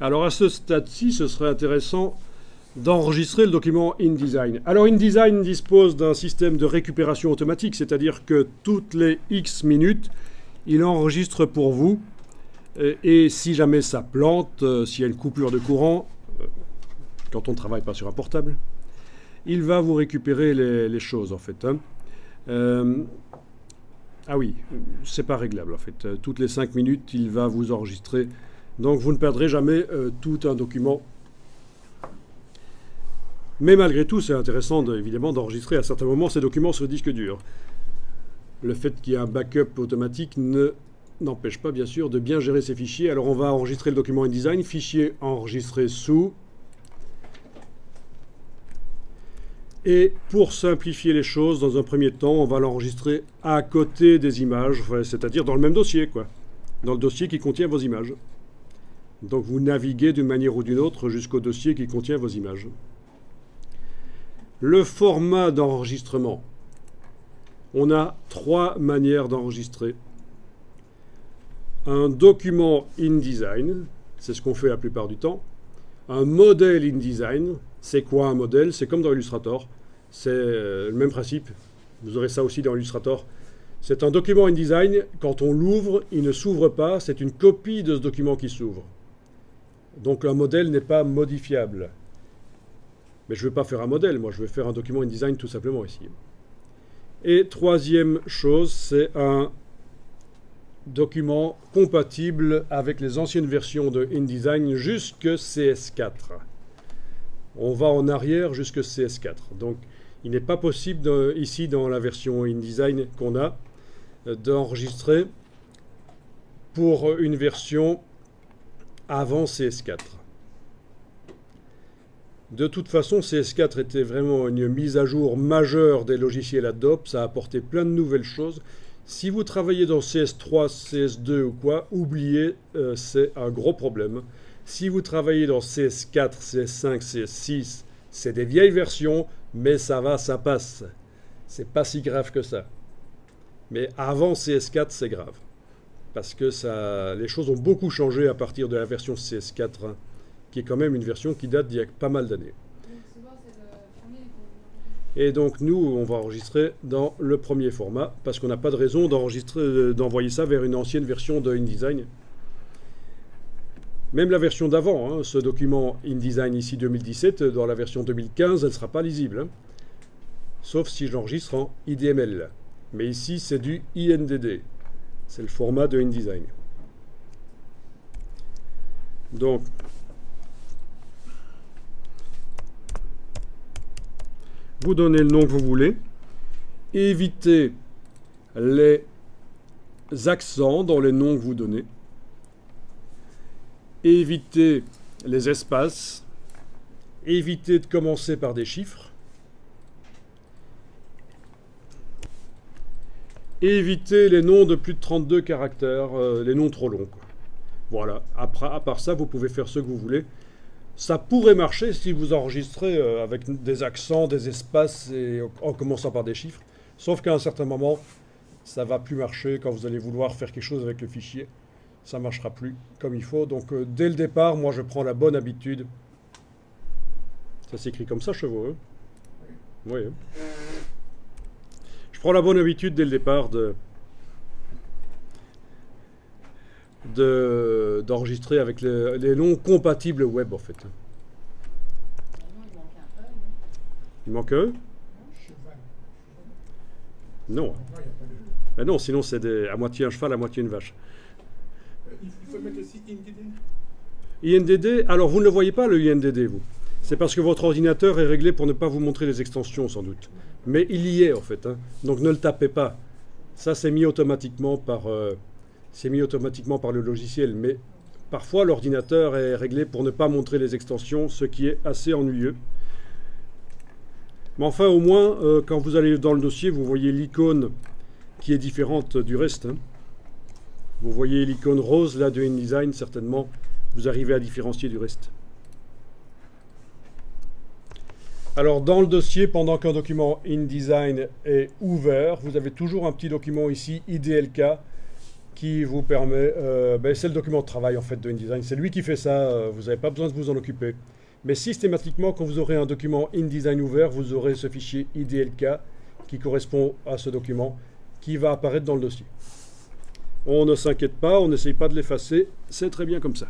Alors à ce stade-ci, ce serait intéressant d'enregistrer le document InDesign. Alors InDesign dispose d'un système de récupération automatique, c'est-à-dire que toutes les X minutes, il enregistre pour vous. Et si jamais ça plante, s'il y a une coupure de courant, quand on ne travaille pas sur un portable, il va vous récupérer les choses en fait. Ah oui, c'est pas réglable en fait. Toutes les 5 minutes, il va vous enregistrer. Donc vous ne perdrez jamais tout un document. Mais malgré tout, c'est intéressant évidemment d'enregistrer à certains moments ces documents sur le disque dur. Le fait qu'il y ait un backup automatique n'empêche pas bien sûr de bien gérer ces fichiers. Alors on va enregistrer le document InDesign, fichier enregistré sous. Et pour simplifier les choses, dans un premier temps, on va l'enregistrer à côté des images, c'est-à-dire dans le même dossier, quoi. Dans le dossier qui contient vos images. Donc vous naviguez d'une manière ou d'une autre jusqu'au dossier qui contient vos images. Le format d'enregistrement. On a 3 manières d'enregistrer. Un document InDesign, c'est ce qu'on fait la plupart du temps. Un modèle InDesign, c'est quoi un modèle? C'est comme dans Illustrator, c'est le même principe. Vous aurez ça aussi dans Illustrator. C'est un document InDesign, quand on l'ouvre, il ne s'ouvre pas, c'est une copie de ce document qui s'ouvre. Donc un modèle n'est pas modifiable. Mais je ne veux pas faire un modèle, moi je veux faire un document InDesign tout simplement ici. Et troisième chose, c'est un document compatible avec les anciennes versions de InDesign jusque CS4. On va en arrière jusque CS4. Donc il n'est pas possible ici dans la version InDesign qu'on a d'enregistrer pour une version avant CS4. De toute façon, CS4 était vraiment une mise à jour majeure des logiciels Adobe. Ça a apporté plein de nouvelles choses. Si vous travaillez dans CS3, CS2 ou quoi, oubliez, c'est un gros problème. Si vous travaillez dans CS4, CS5, CS6, c'est des vieilles versions, mais ça va, ça passe. C'est pas si grave que ça. Mais avant CS4, c'est grave. Parce que les choses ont beaucoup changé à partir de la version CS4, hein, qui est quand même une version qui date d'il y a pas mal d'années. Et donc nous, on va enregistrer dans le premier format, parce qu'on n'a pas de raison d'envoyer ça vers une ancienne version de InDesign. Même la version d'avant, hein, ce document InDesign ici 2017, dans la version 2015, elle ne sera pas lisible. Hein, sauf si je l'enregistre en IDML. Mais ici, c'est du INDD. C'est le format de InDesign. Donc, vous donnez le nom que vous voulez. Évitez les accents dans les noms que vous donnez. Évitez les espaces. Évitez de commencer par des chiffres. Évitez les noms de plus de 32 caractères, les noms trop longs, quoi. Voilà. Après, à part ça, vous pouvez faire ce que vous voulez. Ça pourrait marcher si vous enregistrez avec des accents, des espaces et en commençant par des chiffres. Sauf qu'à un certain moment, ça ne va plus marcher quand vous allez vouloir faire quelque chose avec le fichier. Ça ne marchera plus comme il faut. Donc dès le départ, moi je prends la bonne habitude. Ça s'écrit comme ça, chevaux, hein? Oui. Hein. Je prends la bonne habitude dès le départ d'enregistrer avec les noms compatibles web en fait. Il manque un? Non. Ben non, sinon c'est à moitié un cheval, à moitié une vache. Il faut mettre aussi INDD. INDD, alors vous ne le voyez pas le INDD, vous. C'est parce que votre ordinateur est réglé pour ne pas vous montrer les extensions sans doute. Mais il y est en fait, hein. Donc ne le tapez pas. Ça c'est mis automatiquement par le logiciel. Mais parfois l'ordinateur est réglé pour ne pas montrer les extensions, ce qui est assez ennuyeux. Mais enfin au moins, quand vous allez dans le dossier, vous voyez l'icône qui est différente du reste. Hein. Vous voyez l'icône rose là de InDesign, certainement, vous arrivez à différencier du reste. Alors dans le dossier, pendant qu'un document InDesign est ouvert, vous avez toujours un petit document ici, IDLK, qui vous permet, c'est le document de travail en fait de InDesign, c'est lui qui fait ça, vous n'avez pas besoin de vous en occuper. Mais systématiquement, quand vous aurez un document InDesign ouvert, vous aurez ce fichier IDLK qui correspond à ce document qui va apparaître dans le dossier. On ne s'inquiète pas, on n'essaye pas de l'effacer, c'est très bien comme ça.